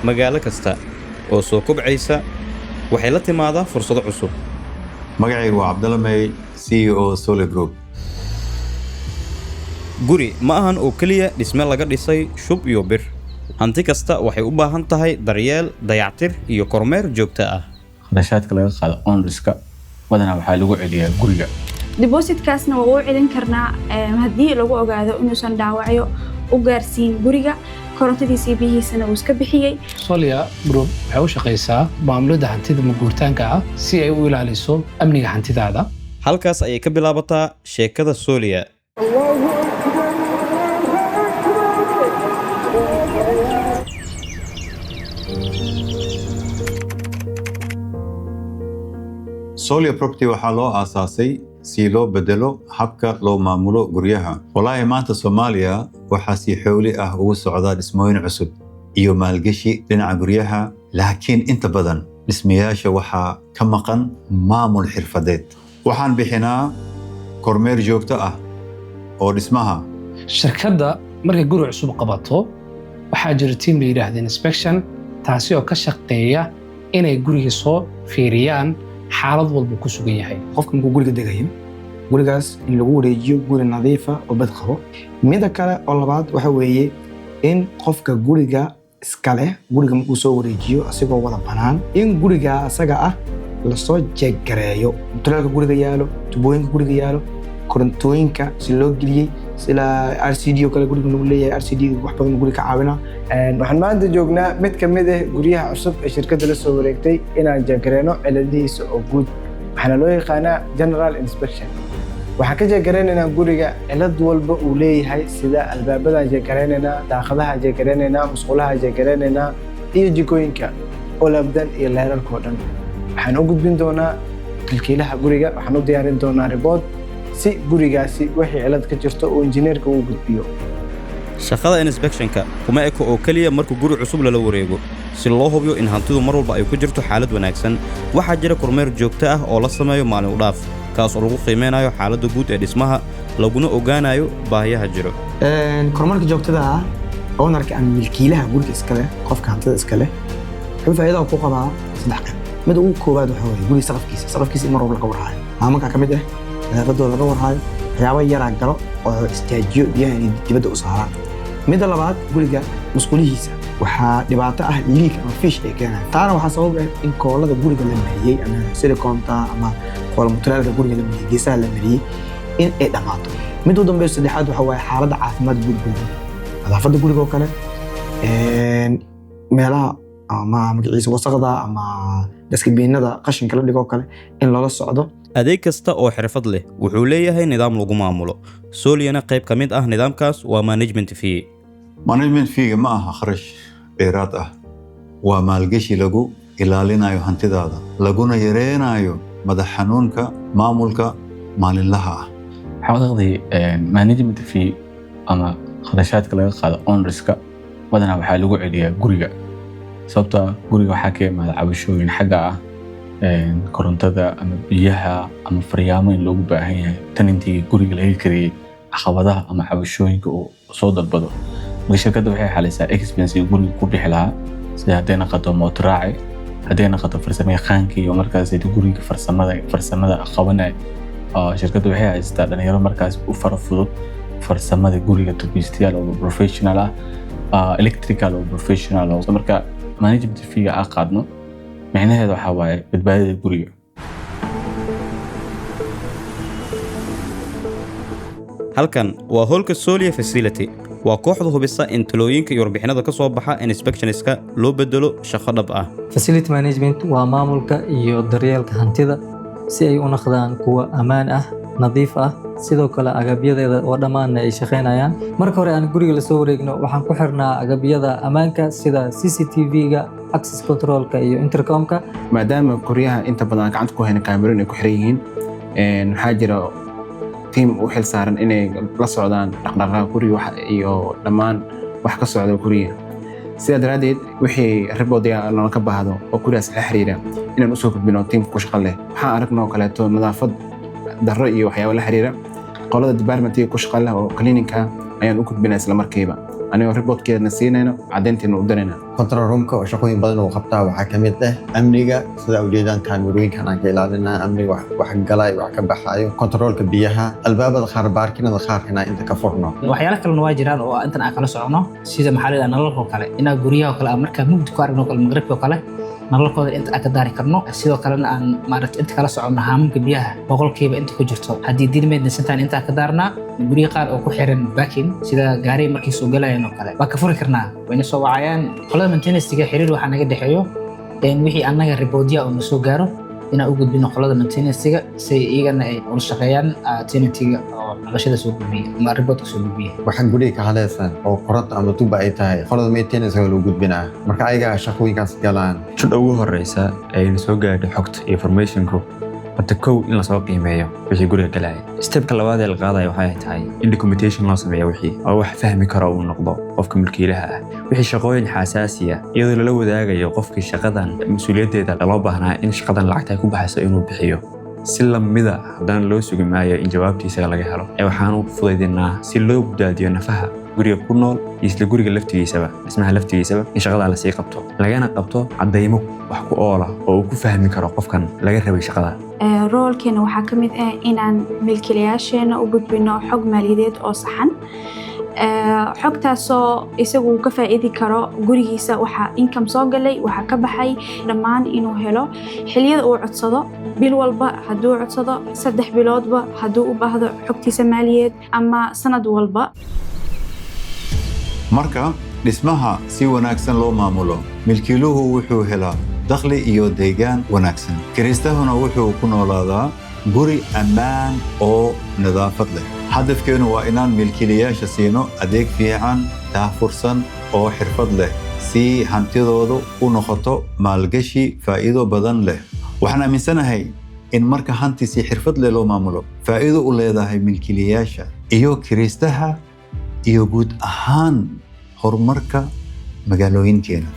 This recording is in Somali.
magaalo kasta oo soo kobcaysa waxay la timaadaa fursado cusub. magacaygu waa Cabdalla May, CEO Sole Group. Guri ma ahan oo kaliya dhisme laga dhisay shub iyo bir. Hanti kasta waxay u baahan tahay daryeel, dayactir iyo kormeer joogto ah. kharashaadka laga qaado ownerska badanaa waxaa lagu celiyaa guriga. depositkaasna waa u celin karnaa haddii lagu ogaado inuusan dhaawacyo u gaarsiin guriga, korontadiisa iyo biyihiisana uu iska bixiyey. Solia Group waxay u shaqaysaa maamulidda hantida maguurtaanka ah si ay u ilaaliso amniga hantidaada. Halkaas ayay ka bilaabataa sheekada Solia. Sole Property waxaa loo aasaasay si loo bedelo habka loo maamulo guryaha. Wallaahi maanta Soomaaliya waxaa si xowli ah ugu socda dhismooyin cusub iyo maalgashi dhinaca guryaha, laakiin inta badan dhismayaasha waxaa ka maqan maamul xirfadeed. Waxaan bixinaa kormeer joogto ah oo dhismaha. Shirkadda markay guri cusub qabato waxaa jira team la yiraahdo inspection, taasi oo ka shaqeeya inay guriga soo fiiriyaan xaalad walba ku sugan yahay. qofka markuu guriga degayo gurigaas in lagu wareejiyo guri nadiif ah oo bad qabo. midda kale oo labaad waxa weeye in qofka guriga iska leh guriga markuu soo wareejiyo asigoo wada banaan in guriga asaga ah la soo jeegareeyo mutuleelka guriga yaalo, tubooyinka guriga yaalo, korontooyinka si loo geliyey sida RCD oo kale guriga lagu leeyahay. RCD wax badan guriga ka caawina. waxaan maanta joognaa mid ka mid ah guryaha cusub ee shirkadda la soo wareegtay inaan jeegareeno ciladihiisa oo guud. waxaana loo yaqaanaa General Inspection. waxaan ka jeegareynaynaa guriga cilad walba uu leeyahay sida albaabadaan jeegareynaynaa, daaqadaha jeegareynaynaa, musqulaha jeegareynaynaa iyo jikooyinka oo labdan iyo leerarkoo dhan. waxaan u gudbin doonaa kilkiilaha guriga, waxaan u diyaarin doonaa report si gurigaasi wixii cilad ka jirto oo injineerka uu gudbiyo. Shaqada inspectionka kuma eko oo kaliya markuu guri cusub lala wareego. Si loo hubiyo in hantidu mar walba ay ku jirto xaalad wanaagsan, waxaa jira kormeer joogto ah oo la sameeyo maalin u dhaaf, kaas oo lagu qiimeynayo xaaladda guud ee dhismaha, laguna ogaanayo baahiyaha jiro. kormeerka joogtada ah ownerka ama milkiilaha guriga iska leh, qofka hantida iska leh, wuxuu faa'iido ku qabaa saddex qayb. mid ugu koowaad waxa weeye guriga saqafkiisa mar walba laga warhayo. maalinka ka mid ah nadaafadooda laga warhayo, waxyaabo yaraa galo oo istaajiyo biyaha inay dibadda u saaraan. midda labaad guriga musqulihiisa waxaa dhibaato ah leak ama fish ay keenaan. taana waxaa sabab ah in koolada guriga la mariyey ama siliconta ama kool mutuleelka guriga la mariyey, geesaha la mariyey in ay dhamaato. mid u dambeeyo saddexaad waxa waaye xaaladda caafimaad guriga, nadaafadda guriga oo kale, meelaha ama magaciisa wasaqda ama daskibiinada qashinka la dhigo oo kale in loola socdo. adeeg kasta oo xirfad leh wuxuu leeyahay nidaam lagu maamulo. Soliana qayb ka mid ah nidaamkaas waa management fee. Management fee ma aha kharash dheeraad ah, waa maalgashi lagu ilaalinayo hantidaada, laguna yareynayo madax xanuunka maamulka maalinlaha ah. xawdaqdii management fee ama kharashaadka laga qaado ownerska badanaa waxaa lagu celiyaa guriga. sababtoo ah guriga waxaa ka imaada cabashooyin xagga ah korontada ama biyaha ama faryaamo in loogu baahan yahay. tan intii guriga laga kariyey caqabadaha ama cabashooyinka uu soo dalbado. marka shirkadda waxay xalisaa expense guriga ku bixi lahaa, sida hadday noqoto mootoraaci, hadday noqoto farsamayaqaankii iyo markaas guriga farsamada qabanay. shirkadda waxay haystaa dhalinyaro markaas u fara fudud farsamada guriga, tubistayaal oo professional ah, electrical oo professional ah. marka management fee aan qaadno macnaheedu waxa waaye badbaadada guriga. Halkan waa howlka Solia Facility. waa kooxda hubisa in talooyinka iyo warbixinada ka soo baxa inspectionska loo bedelo shaqo dhab ah. Facility management waa maamulka iyo daryeelka hantida si ay u noqdaan kuwa ammaan ah, nadiif ah, sidoo kale agabyadeeda oo dhammaan ay shaqeynayaan. marka hore aan guriga la soo wareegno waxaan ku xirnaa agabyada ammaanka sida CCTV-ga, access control-ka iyo intercom-ka. maadaama guryaha inta badan gacanta ku hayna kaamirooyin ay ku xiran yihiin, waxaa jira team u xil saaran inay la socdaan dhaqdhaqaaqa guriga iyo dhammaan wax ka socda guriga. sidaa daraaddeed wixii riboodaya lana ka baahdo oo gurigaas la xiriira inaan u soo gudbino teamka ku shaqo leh. waxaan aragnaa kaleeto nadaafad darro iyo waxyaabo la xiriira qolada departmentiga ku shaqo leh oo cleaning-ka ayaan u gudbinaa isla markiiba. anigoo reportkeedna siinayno caddayntiina u dirayna control roomka oo shaqooyin badan uu qabtaa waxaa ka mid ah amniga sida ujeedaan kaamirooyinkan aan ka ilaalinaa amniga wax galay wax ka baxayo controlka biyaha albaabada qaar baarkinada qaarkana inta ka furno waxyaalo kalena waa jiraan oo intan aan kala socono sida maxaa la yidhaha nalalka oo kale inaa guryaha oo kale aan markaa mugdi ku aragno kale maqribka oo kale nalalkooda inta aan ka daari karno sidoo kalena aan maaragtay inta kala socono haamamka biyaha boqolkiiba inta ku jirto haddii diidmeedna santaan intaa ka daarnaa guryo qaar oo ku xiran baakin sida gaariga markii soo galayaan oo kale waa ka furi karnaa wayna soo wacayaan qolada maintenancega xiriir waxaa naga dhexeeyo wixii annaga riboodya oo na soo gaaro inaan u gudbino qolada maintenancega si iyagana ay ula shaqeeyaan tenantiga oo naqashada soo gudbiya ama riboodka soo gudbiya waxaan guriga ka hadlaysan oo koronto ama tuba ay tahay qolada maintenance loo gudbinaa marka ayaga shaqooyinkaas galaan jidda ugu horeysa ayna soo gaadhay xogta informationku horta kow in lasoo qiimeeyo wixii guriga galaya stepka labaad ee la qaadaya waxay tahay in documentation loo sameeyo wixii oo wax fahmi karo uu noqdo qofka mulkiilaha ah wixii shaqooyin xasaasiya iyadoo lala wadaagayo qofkii shaqadan mas'uuliyaddeeda loo baahnaa in shaqadan lacagta ay ku baxayso inuu bixiyo si lamida haddana loo sugi maayo in jawaabtiisa laga helo waxaan u fudaydinaa si loo gudaadiyo nafaha guriga ku nool iyo isla guriga laftigiisaba dhismaha laftigiisaba in shaqada la sii qabto lagana qabto caddaymo wax ku oola oo uu ku fahmi karo qofkan laga rabay shaqada roolkeena waxaa ka mid ah inaan milkiilayaasheena u gudbino xog maaliyadeed oo saxan xogtaasoo isagu ka faa'iidi karo gurigiisa waxaa income soo galay waxaa ka baxay dhammaan inuu helo xilliyada uu codsado bil walba hadduu codsado 3 biloodba hadduu u baahdo xogtiisa maaliyadeed ama sanad walba marka dhismaha si wanaagsan loo maamulo milkiiluhu wuxuu helaa dakhli iyo deegaan wanaagsan kiristahuna wuxuu ku noolaadaa guri ammaan oo nadaafad leh hadafkeenu waa inaan milkiilayaasha siino adeeg fiican daahfursan oo xirfad leh si hantidoodu u noqoto maalgashi faa'iido badan leh waxaan aaminsanahay in marka hanti si xirfad leh loo maamulo faa'iido u leedahay milkiilayaasha iyo kiristaha iyo guud ahaan horumarka magaalooyinkeena